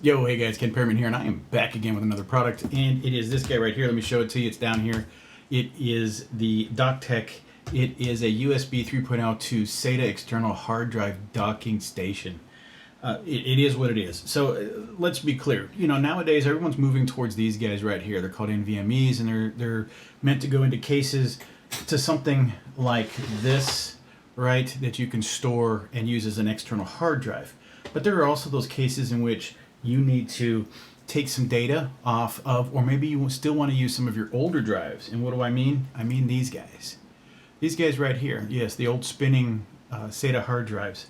Yo, hey guys, Ken Perryman here, and I am back again with another product, and it is this guy right here. Let me show it to you. It's down here. It is the DockTech. It is a USB 3.0 to SATA external hard drive docking station. It is what it is. So let's be clear. You know, nowadays everyone's moving towards these guys right here. They're called NVMEs, and they're meant to go into cases to something like this, right, that you can store and use as an external hard drive. But there are also those cases in which you need to take some data off of, or maybe you still want to use some of your older drives. And what do I mean? I mean these guys. These guys right here. Yes, the old spinning SATA hard drives.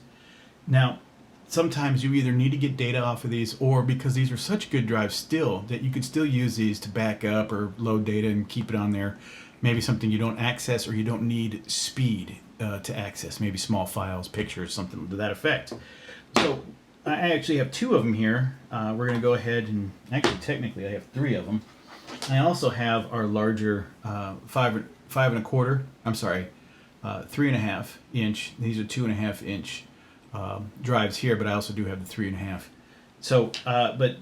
Now, sometimes you either need to get data off of these, or because these are such good drives still, that you could still use these to back up or load data and keep it on there. Maybe something you don't access or you don't need speed to access. Maybe small files, pictures, something to that effect. So I actually have two of them here. We're going to go ahead and, actually technically I have three of them. I also have our larger 3.5 inch. These are 2.5 inch drives here, but I also do have the 3.5. So, but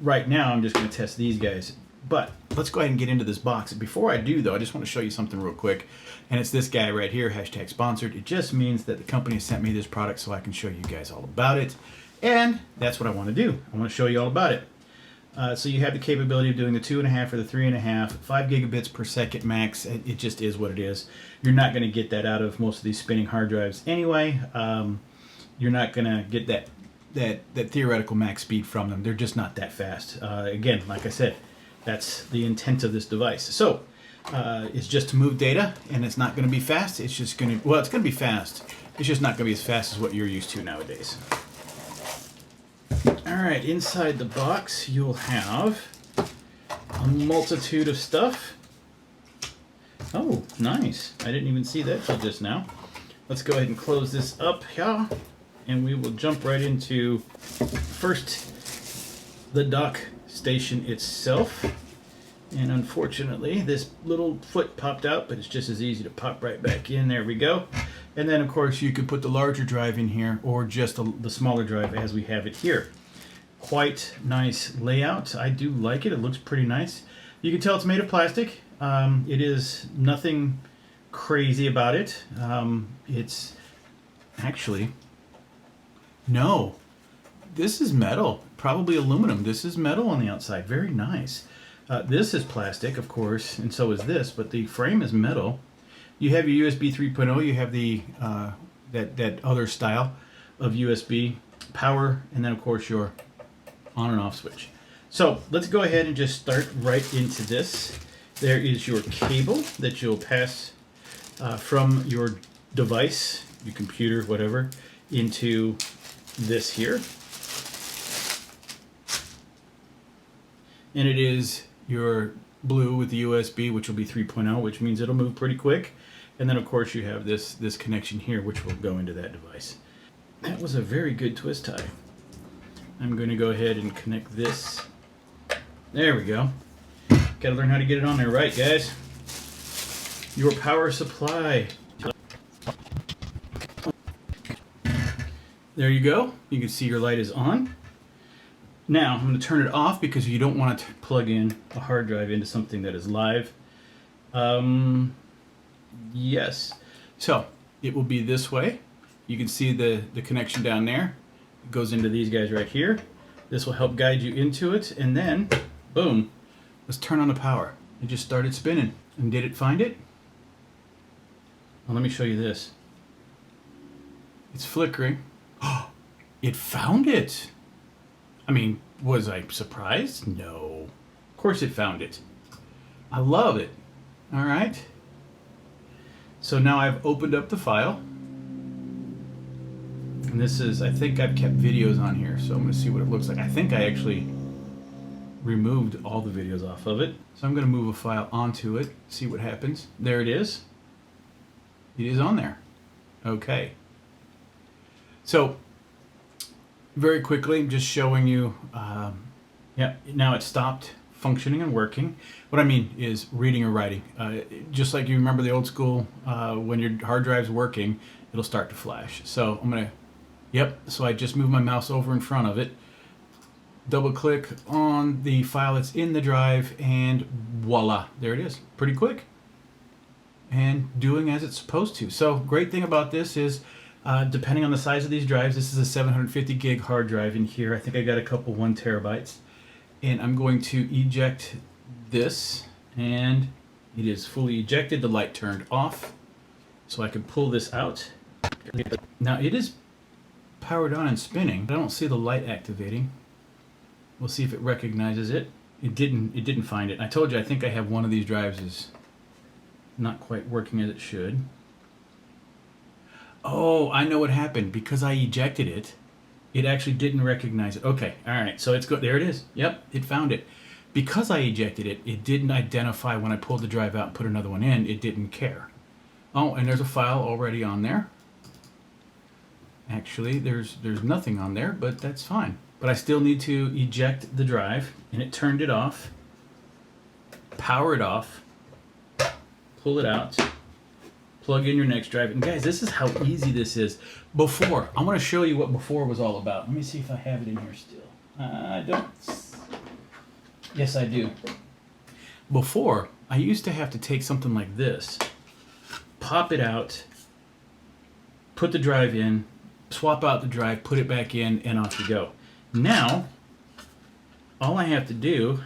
right now I'm just going to test these guys. But let's go ahead and get into this box. Before I do though, I just want to show you something real quick. And it's this guy right here, #sponsored. It just means that the company has sent me this product so I can show you guys all about it. And that's what I want to do. I want to show you all about it. So you have the capability of doing the 2.5 or the 3.5, 5 gigabits per second max. It just is what it is. You're not going to get that out of most of these spinning hard drives anyway. You're not going to get that theoretical max speed from them. They're just not that fast. Again, like I said, that's the intent of this device. So it's just to move data, and it's not going to be fast. It's just going to, well, it's going to be fast. It's just not going to be as fast as what you're used to nowadays. Alright, inside the box you'll have a multitude of stuff. Oh, nice. I didn't even see that till just now. Let's go ahead and close this up here, and we will jump right into first the dock station itself. And unfortunately this little foot popped out, but it's just as easy to pop right back in. There we go. And then of course you could put the larger drive in here, or just the smaller drive as we have it here. Quite nice layout. I do like it. It looks pretty nice. You can tell it's made of plastic. It is nothing crazy about it. It's actually, no, this is metal, probably aluminum. This is metal on the outside. Very nice. This is plastic, of course, and so is this, but the frame is metal. You have your USB 3.0, you have the that other style of USB power, and then of course your on and off switch. So let's go ahead and just start right into this. There is your cable that you'll pass from your device, your computer, whatever, into this here. And it is your blue with the USB, which will be 3.0, which means it'll move pretty quick. And then of course you have this connection here, which will go into that device. That was a very good twist tie. I'm going to go ahead and connect this. There we go. Gotta learn how to get it on there right, guys. Your power supply. There you go. You can see your light is on. Now I'm going to turn it off because you don't want to plug in a hard drive into something that is live. Yes. So it will be this way. You can see the connection down there. It goes into these guys right here. This will help guide you into it, and then boom, let's turn on the power. It just started spinning. And did it find it? Well, let me show you this. It's flickering. Oh, it found it. I mean, was I surprised? No. Of course it found it. I love it. All right. So now I've opened up the file. And this is, I think I've kept videos on here, so I'm going to see what it looks like. I think I actually removed all the videos off of it. So I'm going to move a file onto it, see what happens. There it is. It is on there. Okay. So very quickly, I'm just showing you, yeah, now it's stopped functioning and working. What I mean is reading or writing. Just like you remember the old school, when your hard drive's working, it'll start to flash. So I'm going to, yep, so I just moved my mouse over in front of it. double click on the file that's in the drive, and voila, there it is. Pretty quick and doing as it's supposed to. So great thing about this is depending on the size of these drives, this is a 750 gig hard drive in here. I think I got a couple 1 terabytes, and I'm going to eject this, and it is fully ejected. The light turned off, so I can pull this out. Now it is powered on and spinning. I don't see the light activating. We'll see if it recognizes it. It didn't find it. I told you, I think I have one of these drives is not quite working as it should. Oh, I know what happened. Because I ejected it, it actually didn't recognize it. Okay, all right, so it's good. There it is. Yep, it found it. Because I ejected it, it didn't identify when I pulled the drive out and put another one in. It didn't care. Oh, and there's a file already on there. Actually, there's nothing on there, but that's fine. But I still need to eject the drive, and it turned it off. Power it off. Pull it out. Plug in your next drive. And guys, this is how easy this is. Before, I want to show you what before was all about. Let me see if I have it in here still. I don't. Yes, I do. Before, I used to have to take something like this, pop it out, put the drive in, swap out the drive, put it back in, and off you go. Now, all I have to do,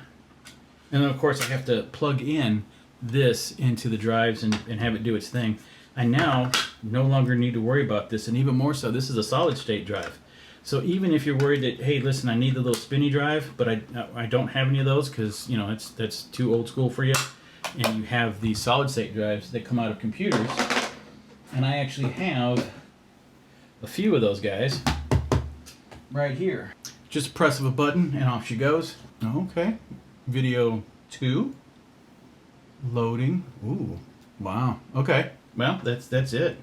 and then of course I have to plug in this into the drives and have it do its thing. I now no longer need to worry about this, and even more so, this is a solid state drive. So even if you're worried that, hey, listen, I need the little spinny drive, but I don't have any of those because, you know, that's too old school for you, and you have these solid state drives that come out of computers, and I actually have a few of those guys right here. Just a press of a button and off she goes. Okay, video 2 loading. Ooh, wow. Okay, well, that's it.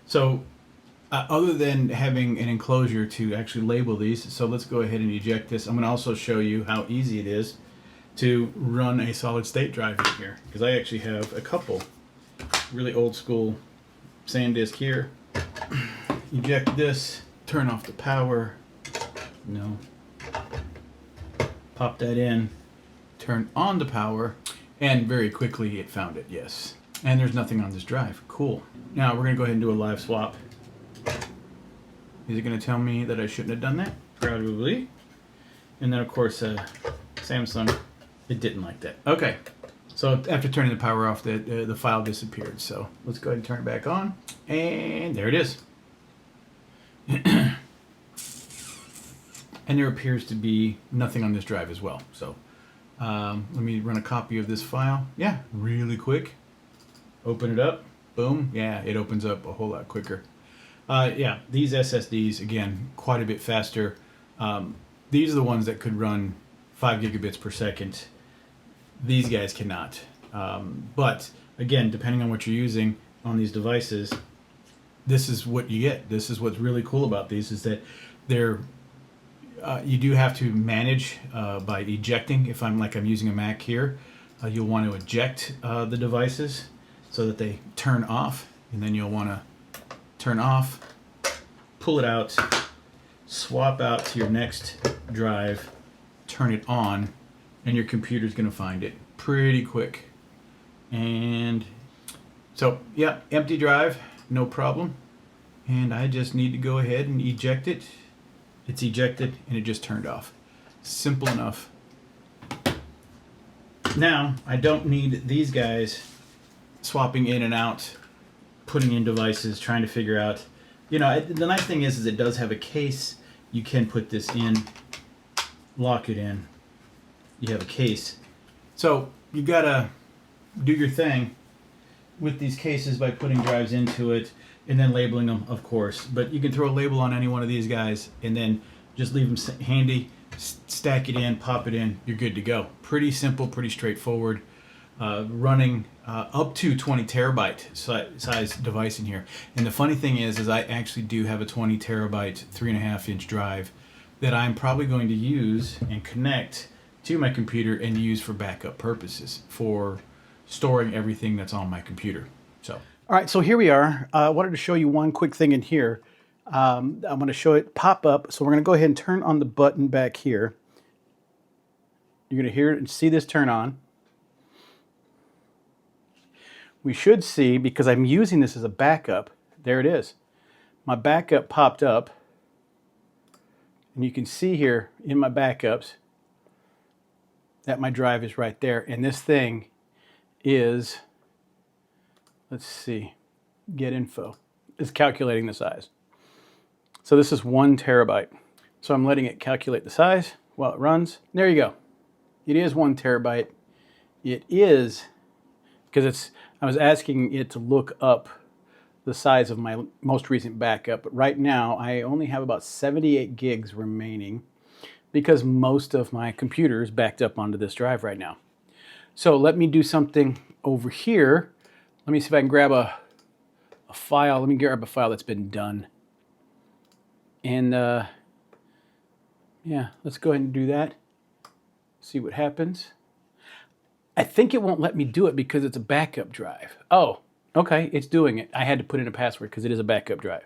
So other than having an enclosure to actually label these, so let's go ahead and eject this. I'm going to also show you how easy it is to run a solid state drive in here, because I actually have a couple really old school SanDisk here. Eject this, turn off the power. No. Pop that in, turn on the power, and very quickly it found it, yes. And there's nothing on this drive. Cool. Now we're going to go ahead and do a live swap. Is it going to tell me that I shouldn't have done that? Probably. And then of course Samsung, it didn't like that. Okay. So after turning the power off, the file disappeared. So let's go ahead and turn it back on. And there it is. And there appears to be nothing on this drive as well. So let me run a copy of this file. Yeah, really quick. Open it up. Boom. Yeah, it opens up a whole lot quicker. Yeah, these SSDs, again, quite a bit faster. These are the ones that could run 5 gigabits per second. These guys cannot. But again, depending on what you're using on these devices, this is what you get. This is what's really cool about these, is that they're you do have to manage by ejecting. If I'm using a Mac here, you'll want to eject the devices so that they turn off, and then you'll want to turn off, pull it out, swap out to your next drive, turn it on, and your computer's going to find it pretty quick. And so, yeah, empty drive, no problem. And I just need to go ahead and eject it. It's ejected and it just turned off. Simple enough. Now, I don't need these guys swapping in and out, putting in devices, trying to figure out. You know, the nice thing is it does have a case. You can put this in, lock it in. You have a case. So you gotta do your thing with these cases by putting drives into it and then labeling them, of course. But you can throw a label on any one of these guys and then just leave them handy, stack it in, pop it in, you're good to go. Pretty simple, pretty straightforward. Running up to 20 terabyte size device in here. And the funny thing is I actually do have a 20 terabyte 3.5 inch drive that I'm probably going to use and connect to my computer and use for backup purposes, for storing everything that's on my computer. So, all right, so here we are. I wanted to show you one quick thing in here. I'm going to show it pop up. So we're going to go ahead and turn on the button back here. You're going to hear it and see this turn on. We should see, because I'm using this as a backup, there it is. My backup popped up. And you can see here in my backups that my drive is right there. And this thing is, let's see, get info. It's calculating the size. So this is 1 terabyte. So I'm letting it calculate the size while it runs. There you go. It is 1 terabyte. It is, because I was asking it to look up the size of my most recent backup. But right now, I only have about 78 gigs remaining because most of my computer is backed up onto this drive right now. So let me do something over here. Let me see if I can grab a file. Let me grab a file that's been done. And yeah, let's go ahead and do that. See what happens. I think it won't let me do it because it's a backup drive. Oh, okay, it's doing it. I had to put in a password because it is a backup drive.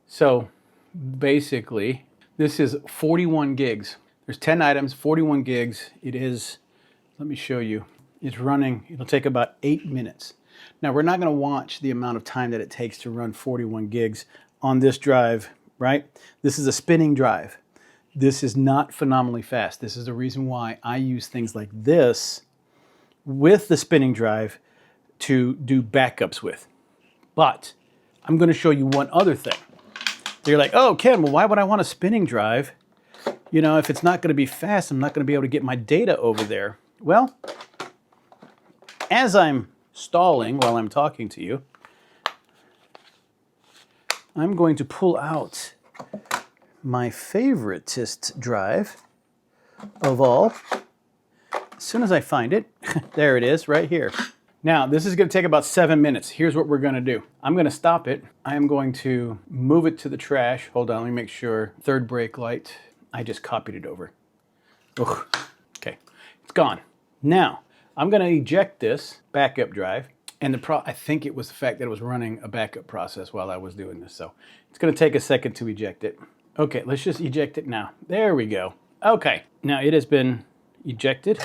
So basically, this is 41 gigs. There's 10 items, 41 gigs. It is, let me show you. It's running, it'll take about 8 minutes. Now, we're not going to watch the amount of time that it takes to run 41 gigs on this drive, right? This is a spinning drive. This is not phenomenally fast. This is the reason why I use things like this with the spinning drive to do backups with. But I'm going to show you one other thing. You're like, oh, Ken, well, why would I want a spinning drive? You know, if it's not going to be fast, I'm not going to be able to get my data over there. Well, as I'm stalling while I'm talking to you, I'm going to pull out my favoritist drive of all. As soon as I find it, there it is right here. Now, this is going to take about 7 minutes. Here's what we're going to do. I'm going to stop it. I am going to move it to the trash. Hold on, let me make sure. Third brake light. I just copied it over. Ugh. Okay, it's gone. Now, I'm going to eject this backup drive. And I think it was the fact that it was running a backup process while I was doing this. So it's going to take a second to eject it. Okay, let's just eject it now. There we go. Okay, now it has been ejected.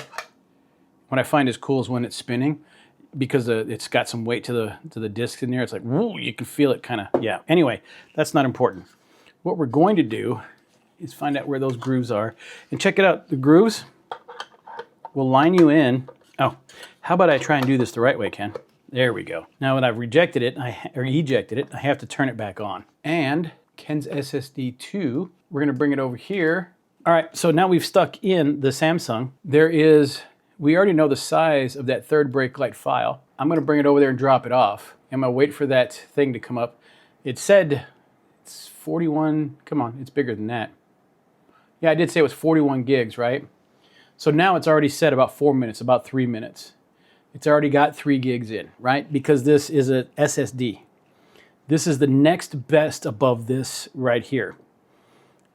What I find is cool is when it's spinning, because it's got some weight to the discs in there. It's like, whoa, you can feel it kind of, yeah. Anyway, that's not important. What we're going to do is find out where those grooves are. And check it out, the grooves will line you in. Oh, how about I try and do this the right way, Ken? There we go. Now when I've rejected it, or ejected it, I have to turn it back on. And Ken's SSD 2, we're gonna bring it over here. All right, so now we've stuck in the Samsung. We already know the size of that third brake light file. I'm gonna bring it over there and drop it off. I'm gonna wait for that thing to come up. It said it's 41, come on, it's bigger than that. Yeah, I did say it was 41 gigs, right? So now it's already set about 4 minutes, about 3 minutes. It's already got 3 gigs in, right? Because this is a SSD. This is the next best above this right here.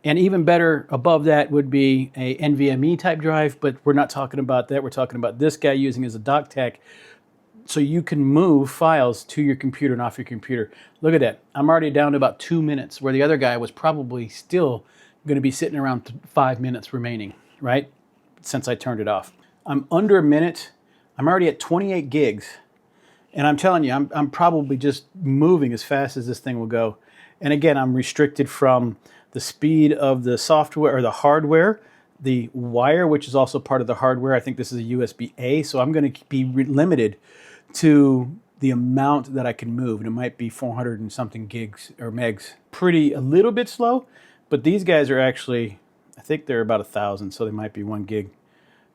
And even better above that would be a NVMe type drive, but we're not talking about that. We're talking about this guy using as a dock tech, so you can move files to your computer and off your computer. Look at that. I'm already down to about 2 minutes, where the other guy was probably still going to be sitting around 5 minutes remaining, right? Since I turned it off. I'm under a minute. I'm already at 28 gigs. And I'm telling you, I'm probably just moving as fast as this thing will go. And again, I'm restricted from the speed of the software or the hardware, the wire, which is also part of the hardware. I think this is a USB-A, so I'm going to be limited to the amount that I can move. And it might be 400 and something gigs or megs. A little bit slow, but these guys are actually, I think they're about 1,000, so they might be 1 gig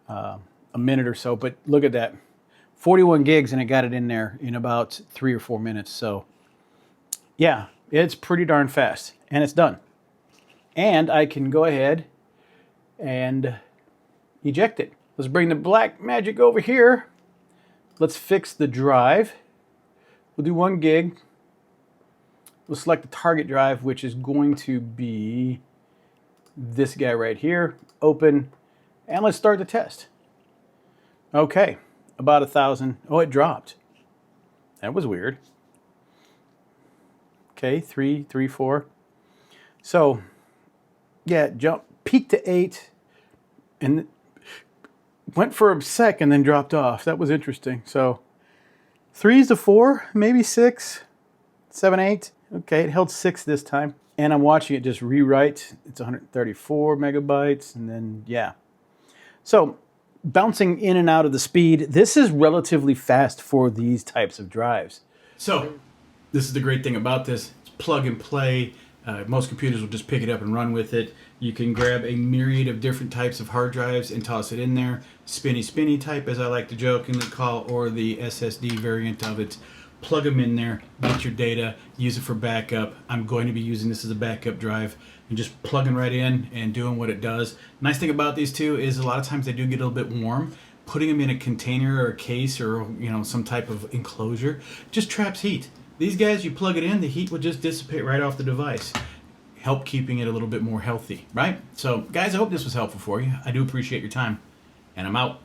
a minute or so. But look at that. 41 gigs, and it got it in there in about 3 or 4 minutes. So yeah, it's pretty darn fast, and it's done. And I can go ahead and eject it. Let's bring the black magic over here. Let's fix the drive. We'll do 1 gig. We'll select the target drive, which is going to be this guy right here. Open, and let's start the test. Okay. About 1,000. Oh, it dropped. That was weird. Okay, 3, 4. So, yeah, peaked to 8, and went for a sec and then dropped off. That was interesting. So 3s to 4, maybe 6, 7, 8. Okay, it held 6 this time. And I'm watching it just rewrite. It's 134 megabytes, and then, yeah. So bouncing in and out of the speed, this is relatively fast for these types of drives. So this is the great thing about this. It's plug and play. Most computers will just pick it up and run with it. You can grab a myriad of different types of hard drives and toss it in there. Spinny type, as I like to jokingly call, or the SSD variant of it. Plug them in there, get your data, use it for backup. I'm going to be using this as a backup drive and just plugging right in and doing what it does. Nice thing about these two is a lot of times they do get a little bit warm. Putting them in a container or a case or some type of enclosure just traps heat. These guys, you plug it in, the heat will just dissipate right off the device. Help keeping it a little bit more healthy, right? So guys, I hope this was helpful for you. I do appreciate your time, and I'm out.